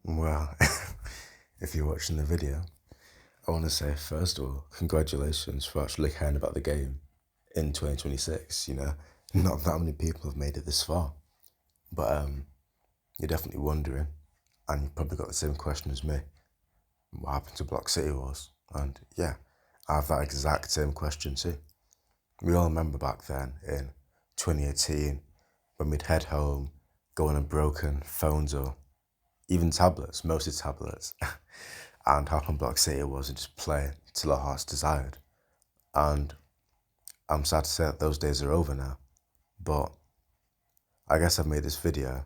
Well, if you're watching the video, I want to say first of all, congratulations for actually caring about the game in 2026. Not that many people have made it this far, but you're definitely wondering, and you probably got the same question as me. What happened to Block City Wars? And yeah, I have that exact same question too. We all remember back then in 2018 when we'd head home, go on a broken phones or even tablets, mostly tablets, and hop on Block City Wars and just play till our heart's desired. And I'm sad to say that those days are over now, but I guess I've made this video.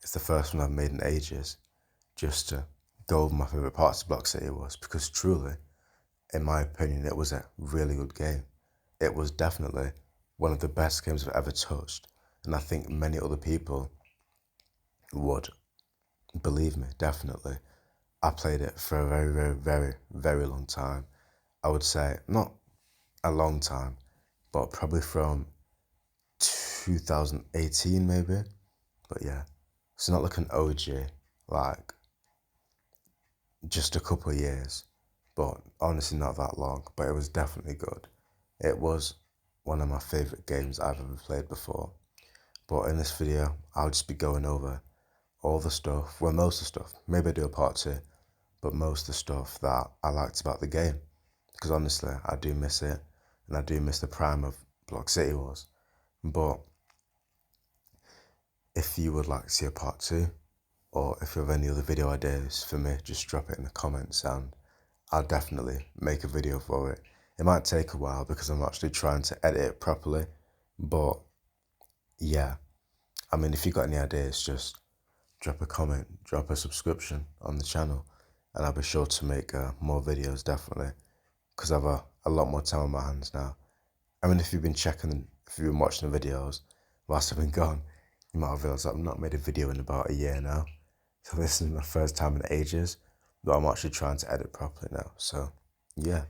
It's the first one I've made in ages, just to go over my favourite parts of Block City Wars, because truly, in my opinion, it was a really good game. It was definitely one of the best games I've ever touched, and I think many other people would believe me, definitely. I played it for a very, very, very, very long time. I would say not a long time, but probably from 2018 maybe. But yeah, it's not like an OG, like just a couple of years, but honestly not that long, but it was definitely good. It was one of my favourite games I've ever played before. But in this video, I'll just be going over all the stuff, well, most of the stuff, maybe I do a part two, but most of the stuff that I liked about the game. Because honestly, I do miss it, and I do miss the prime of Block City Wars. But if you would like to see a part two, or if you have any other video ideas for me, just drop it in the comments and I'll definitely make a video for it. It might take a while because I'm actually trying to edit it properly, but yeah, I mean, if you got any ideas, just drop a comment, drop a subscription on the channel, and I'll be sure to make more videos, definitely, because I've a lot more time on my hands now. I mean, if you've been watching the videos whilst I've been gone, you might have realised I've not made a video in about a year now. So this is my first time in ages, but I'm actually trying to edit properly now. So yeah,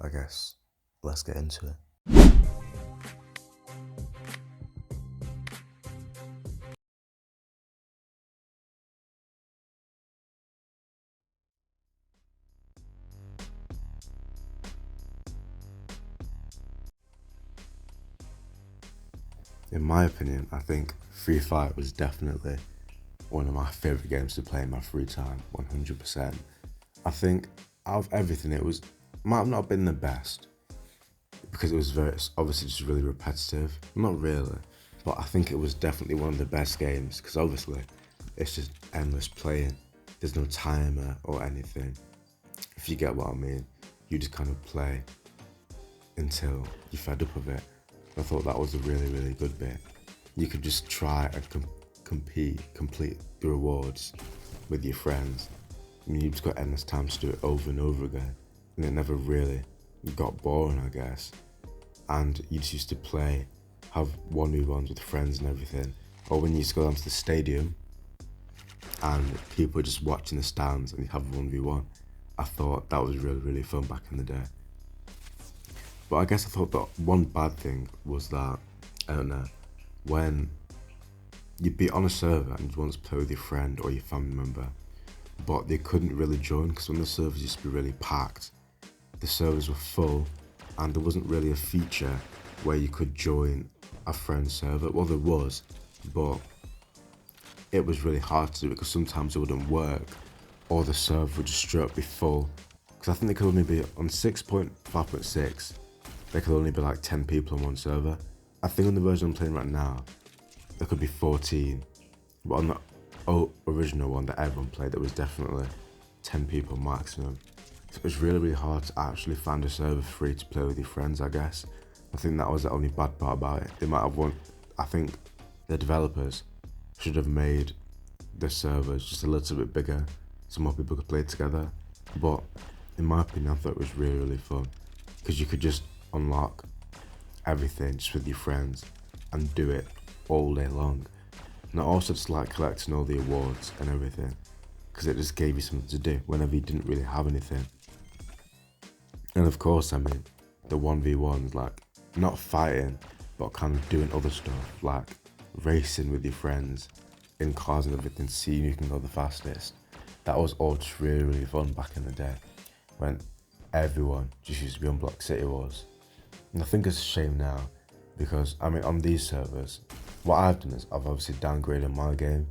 I guess let's get into it. In my opinion, I think Free Fire was definitely one of my favourite games to play in my free time, 100%. I think out of everything, might have not been the best because it was obviously just really repetitive. Not really, but I think it was definitely one of the best games because obviously it's just endless playing. There's no timer or anything. If you get what I mean, you just kind of play until you're fed up of it. I thought that was a really, really good bit. You could just try and complete the rewards with your friends. I mean, you've just got endless time to do it over and over again. And it never really got boring, I guess. And you just used to play, have 1v1s with friends and everything. Or when you used to go down to the stadium and people were just watching the stands and you have 1v1. I thought that was really, really fun back in the day. But I guess I thought that one bad thing was that, I don't know, when you'd be on a server and you'd want to play with your friend or your family member, but they couldn't really join because when the servers used to be really packed, the servers were full and there wasn't really a feature where you could join a friend's server. Well, there was, but it was really hard to do because sometimes it wouldn't work or the server would just straight up be full. Because I think they could only be on 6.5.6, there could only be like 10 people on one server. I think on the version I'm playing right now, there could be 14. But on the original one that everyone played, there was definitely 10 people maximum. So it was really, really hard to actually find a server free to play with your friends, I guess. I think that was the only bad part about it. They might have I think the developers should have made the servers just a little bit bigger so more people could play together. But in my opinion, I thought it was really, really fun because you could just unlock everything just with your friends and do it all day long. And I also just like collecting all the awards and everything because it just gave you something to do whenever you didn't really have anything. And of course, I mean, the 1v1s, like not fighting, but kind of doing other stuff like racing with your friends in cars and everything, seeing who can go the fastest. that was all just really, really fun back in the day when everyone just used to be on Block City Wars. And I think it's a shame now because, I mean, on these servers, what I've done is I've obviously downgraded my game.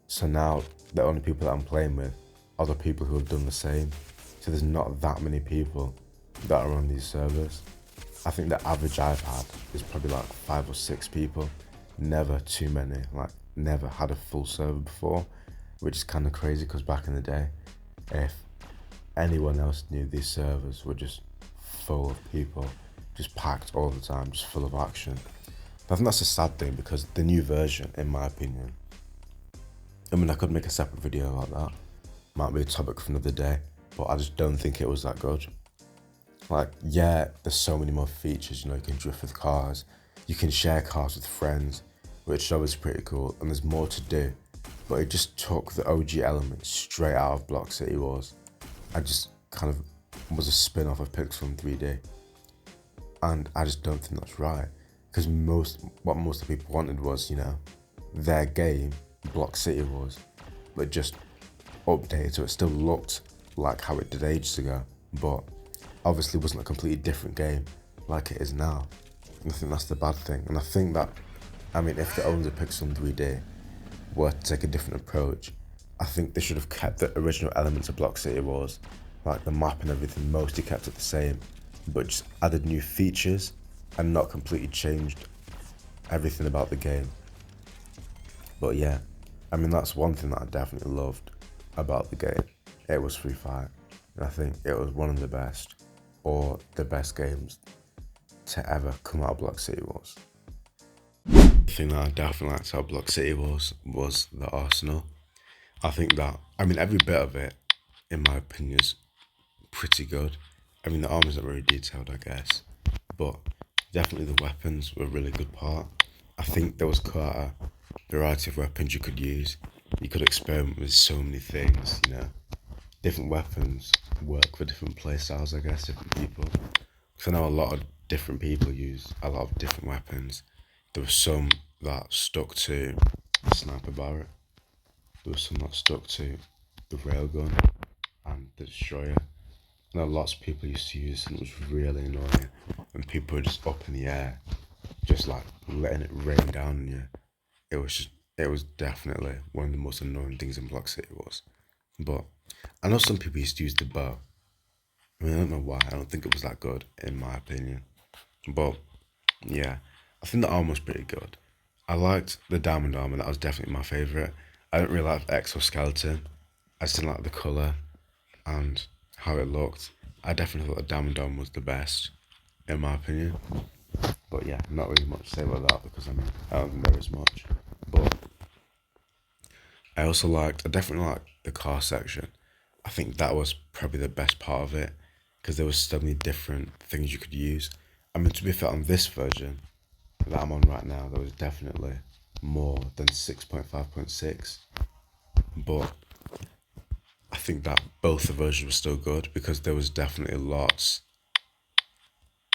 So now the only people that I'm playing with are the people who have done the same. So there's not that many people that are on these servers. I think the average I've had is probably like 5 or 6 people. Never too many, like never had a full server before, which is kind of crazy because back in the day, if anyone else knew, these servers were just full of people, just packed all the time, just full of action. But I think that's a sad thing because the new version, in my opinion, I mean, I could make a separate video about that. Might be a topic for another day, but I just don't think it was that good. Like, yeah, there's so many more features, you know, you can drift with cars, you can share cars with friends, which is always pretty cool, and there's more to do. But it just took the OG elements straight out of Block City Wars. I just kind of was a spin-off of Pixel 3D. And I just don't think that's right. Because what most of the people wanted was, you know, their game, Block City Wars, but just updated so it still looked like how it did ages ago, but obviously wasn't a completely different game like it is now. And I think that's the bad thing. And I think that, I mean, if the owners of Pixel 3D were to take a different approach, I think they should have kept the original elements of Block City Wars, like the map and everything, mostly kept it the same, but just added new features and not completely changed everything about the game. But yeah, I mean, that's one thing that I definitely loved about the game. It was Free Fire. And I think it was one of the best, or the best games to ever come out of Block City Wars. The thing that I definitely liked about Block City Wars was the arsenal. I think that, I mean, every bit of it, in my opinion, is pretty good. I mean, the armor's not very detailed, I guess, but definitely the weapons were a really good part. I think there was quite a variety of weapons you could use. You could experiment with so many things, you know. Different weapons work for different playstyles, I guess, different people. Because I know a lot of different people use a lot of different weapons. There were some that stuck to the sniper barret. There was some that stuck to the railgun and the destroyer. I know lots of people used to use, and it was really annoying when people were just up in the air, just like letting it rain down on you. It was definitely one of the most annoying things in Block City Wars. But I know some people used to use the bow. I mean, I don't know why. I don't think it was that good, in my opinion. But yeah, I think the armor was pretty good. I liked the diamond armor. That was definitely my favorite. I didn't really like the exoskeleton. I just didn't like the color and how it looked. I definitely thought the diamond armor was the best, in my opinion. But yeah, not really much to say about that because I mean, I don't think there is much. But I definitely liked the car section. I think that was probably the best part of it because there was so many different things you could use. I mean, to be fair, on this version that I'm on right now, there was definitely more than 6.5.6. But I think that both the versions were still good because there was definitely lots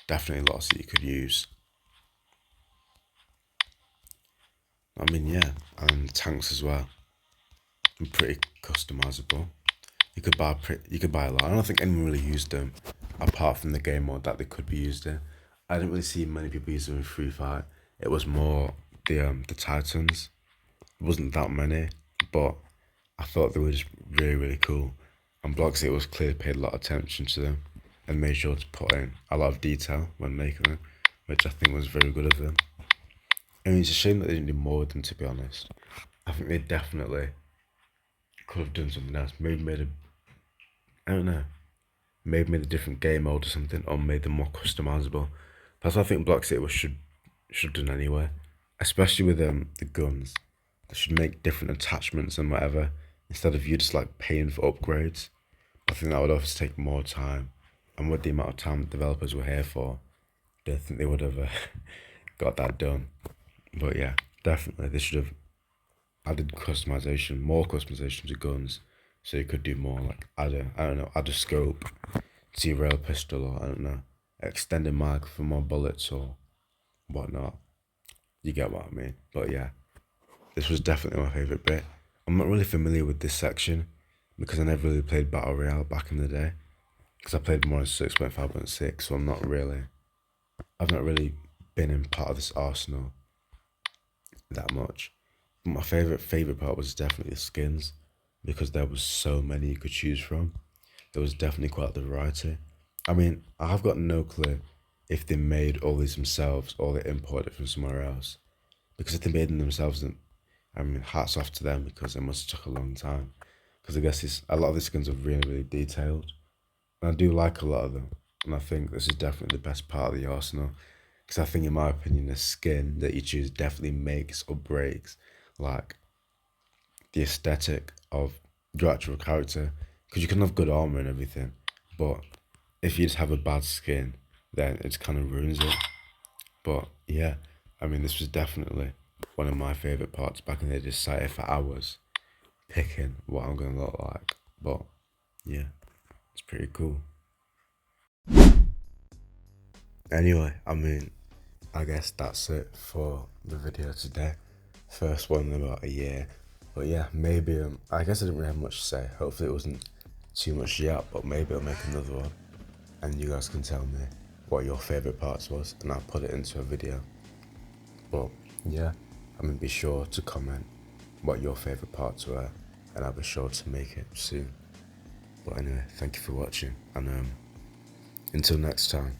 that you could use. I mean, yeah, and tanks as well. And pretty customizable. You could buy a lot. I don't think anyone really used them apart from the game mode that they could be used in. I didn't really see many people use them in Free Fire. It was more the Titans. It wasn't that many, but I thought they were just really, really cool. And Block City was clearly paid a lot of attention to them and made sure to put in a lot of detail when making them, which I think was very good of them. I mean, it's a shame that they didn't do more with them, to be honest. I think they definitely could have done something else. Maybe I don't know, maybe made a different game mode or something, or made them more customizable. That's what I think Block City should have done anyway, especially with the guns. They should make different attachments and whatever instead of you just like paying for upgrades. I think that would obviously take more time, and with the amount of time developers were here for, I don't think they would have got that done. But yeah, definitely they should have added more customization to guns, so you could do more like add a scope to your rail pistol, or I don't know, extended mag for more bullets or whatnot. You get what I mean? But yeah, this was definitely my favourite bit. I'm not really familiar with this section, because I never really played Battle Royale back in the day. Because I played more 6.5.6, so I've not really been in part of this arsenal that much. But my favorite part was definitely the skins, because there was so many you could choose from. There was definitely quite the variety. I mean, I've got no clue if they made all these themselves or they imported from somewhere else. Because if they made them themselves, then I mean, hats off to them, because it must have took a long time. Because I guess a lot of the skins are really, really detailed. And I do like a lot of them. And I think this is definitely the best part of the arsenal. Because I think, in my opinion, the skin that you choose definitely makes or breaks, like, the aesthetic of your actual character. Because you can have good armor and everything, but if you just have a bad skin, then it kind of ruins it. But yeah, I mean, this was definitely one of my favorite parts. Back in the day, just sat here for hours picking what I'm gonna look like. But yeah, it's pretty cool. Anyway, I mean, I guess that's it for the video today. First one in about a year. But yeah, maybe I guess I didn't really have much to say. Hopefully it wasn't too much yet, but maybe I'll make another one and you guys can tell me what your favourite parts was and I'll put it into a video. But yeah, I mean, be sure to comment what your favourite parts were and I'll be sure to make it soon. But anyway, thank you for watching, and until next time.